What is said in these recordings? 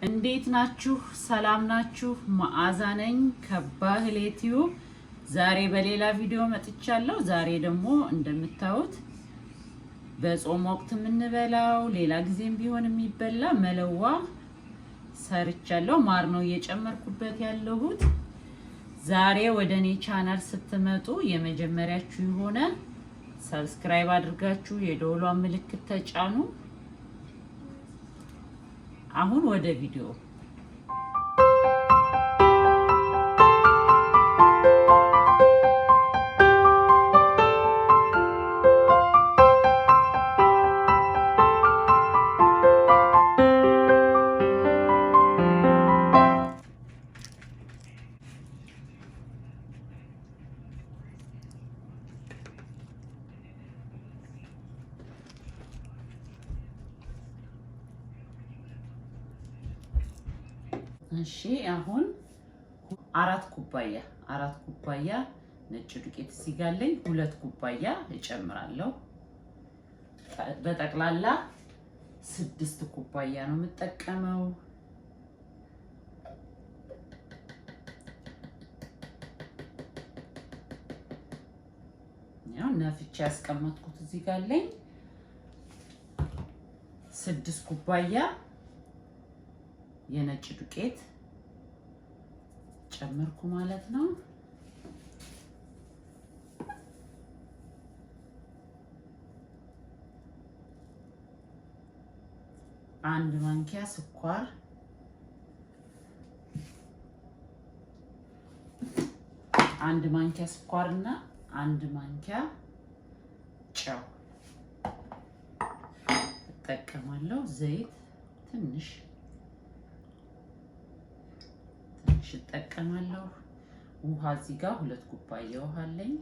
እንዴት ናችሁ? ሰላም ናችሁ? መዓዛ ነኝ ከባህሌ ቲዩብ። ዛሬ በሌላ ቪዲዮ መጥቻለሁ። ዛሬ ደግሞ እንደምታዩት በጾም ወቅት የምንበላው ሌላ ጊዜም ቢሆን የሚበላ መለዋ ሰርቻለሁ። ማር ነው እየጨመርኩበት ያለሁት። ዛሬ ወደኔ ቻናል ስትመጡ የመጀመሪያችሁ የሆነ ሰብስክራይብ አድርጋችሁ የደወሏን ምልክት ተጫኑ። አሁን ወደ ቪዲዮ እሺ አሁን አራት ኩባያ ነጭ ዱቄት ሲጋለኝ 2 ኩባያ እጨምራለሁ። በጠቅላላ 6 ኩባያ ነው የምጠቀመው። ያው ነፍቼ ያስቀመጥኩት እዚህ ጋር አለኝ 6 ኩባያ የነጭ ዱቄት ጨመርኩ ማለት ነው። አንድ ማንኪያ ስኳር፣ አንድ ማንኪያ ስኳርና አንድ ማንኪያ ጨው እጠቀማለሁ። ዘይት ትንሽ እጠቀማለሁ። ውሃ እዚህ ጋር 2 ኩባያ ውሃ አለኝ።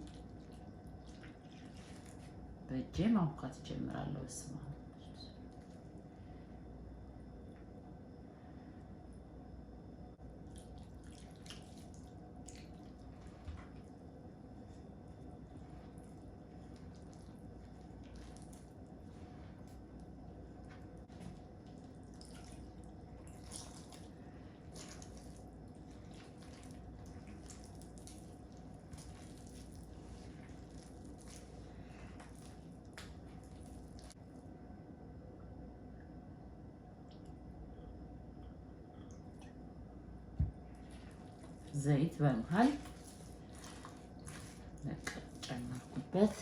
በእጄ ማውካት ጀምራለሁ። እስማ ዘይት በመሃል ጨመርኩበት።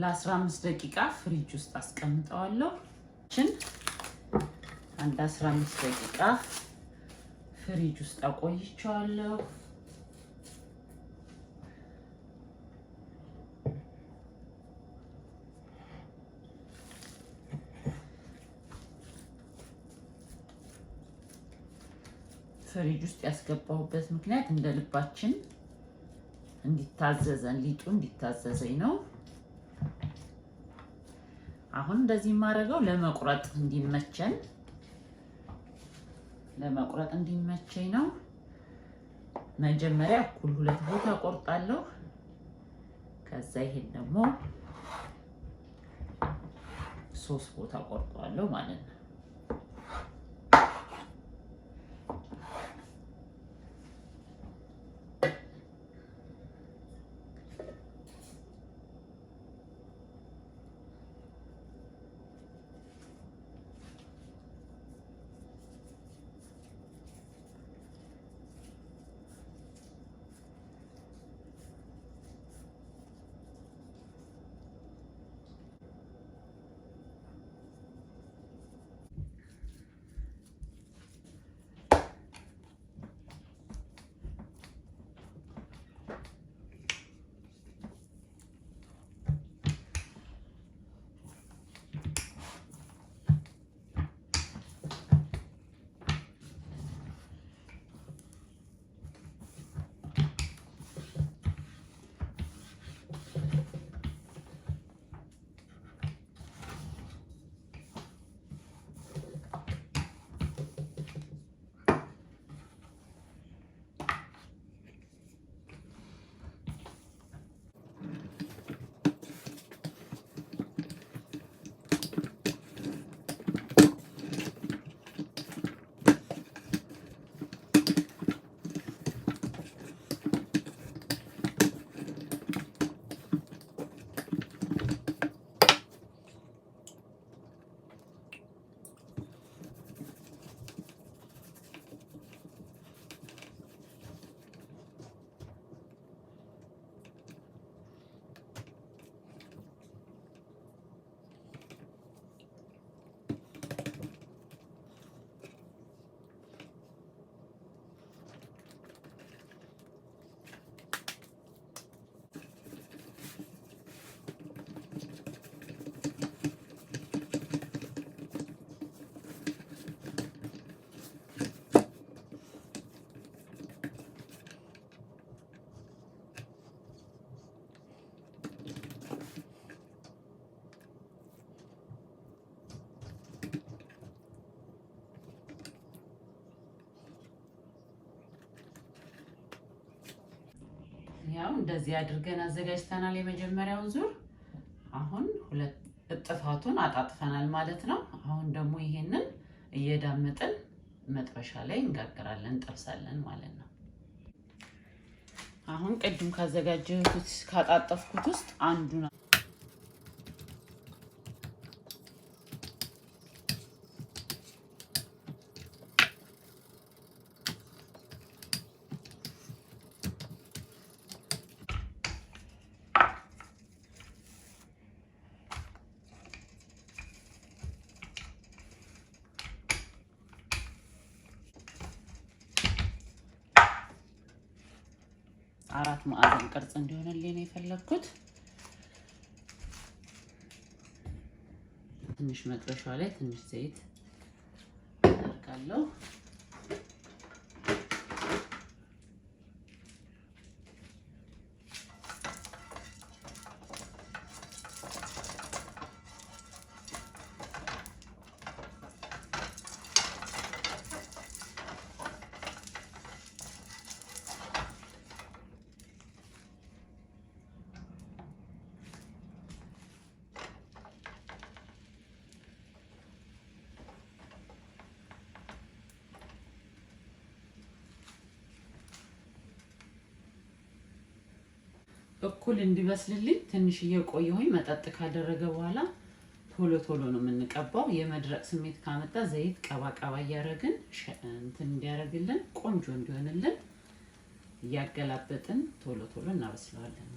ለ15 ደቂቃ ፍሪጅ ውስጥ አስቀምጠዋለሁ። አንድ 15 ደቂቃ ፍሪጅ ውስጥ አቆይቼዋለሁ። ፍሪጅ ውስጥ ያስገባሁበት ምክንያት እንደ ልባችን እንዲታዘዘን ሊጡ እንዲታዘዘኝ ነው። አሁን እንደዚህ ማረጋው ለመቁረጥ እንዲመቸኝ ነው። መጀመሪያ እኩል 2 ቦታ ቆርጣለሁ። ከዛ ይሄን ደግሞ 3 ቦታ ቆርጣለሁ ማለት ነው። ያው እንደዚህ አድርገን አዘጋጅተናል የመጀመሪያውን ዙር። አሁን 2 እጥፋቱን አጣጥፈናል ማለት ነው። አሁን ደግሞ ይሄንን እየዳመጥን መጥበሻ ላይ እንጋግራለን፣ እንጠብሳለን ማለት ነው። አሁን ቅድም ካዘጋጀሁት ካጣጠፍኩት ውስጥ አንዱን አራት ማዕዘን ቅርጽ እንዲሆንልኝ ነው የፈለኩት። ትንሽ መጥበሻው ላይ ትንሽ ዘይት አደርጋለሁ። እኩል እንዲበስልልኝ ትንሽ እየቆየሁኝ መጠጥ ካደረገ በኋላ ቶሎ ቶሎ ነው የምንቀባው። የመድረቅ ስሜት ካመጣ ዘይት ቀባ ቀባ እያደረግን እንትን እንዲያደርግልን ቆንጆ እንዲሆንልን እያገላበጥን ቶሎ ቶሎ እናበስለዋለን።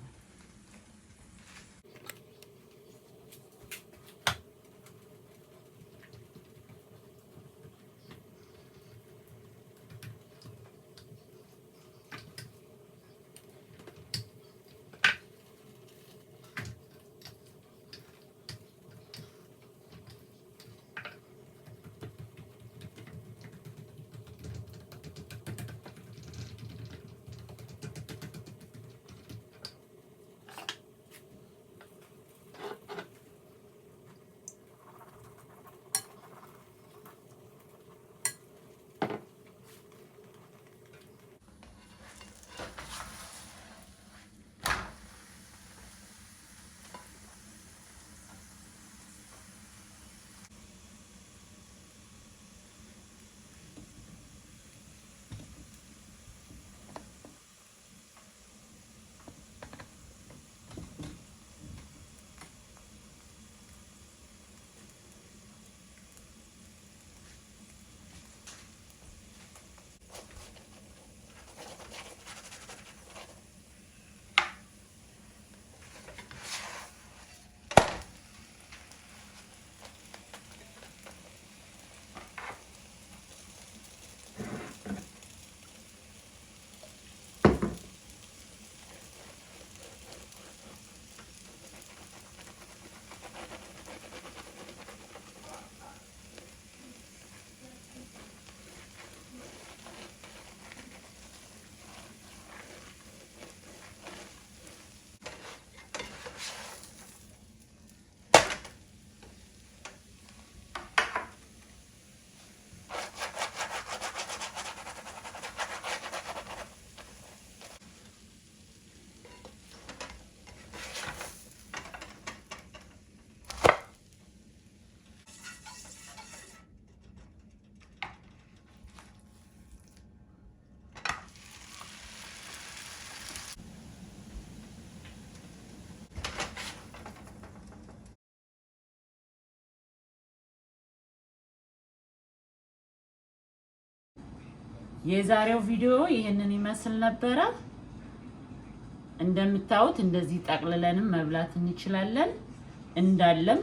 የዛሬው ቪዲዮ ይሄንን ይመስል ነበር እንደምታዩት እንደዚህ ጠቅልለንም መብላት እንችላለን እንዳለም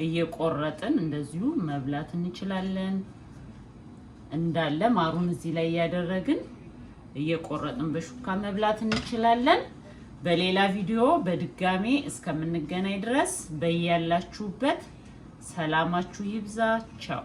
እየቆረጥን እንደዚሁ መብላት እንችላለን እንዳለ ማሩን እዚህ ላይ ያደረግን እየቆረጥን በሹካ መብላት እንችላለን በሌላ ቪዲዮ በድጋሚ እስከምንገናኝ ድረስ በእያላችሁበት ሰላማችሁ ይብዛ ቻው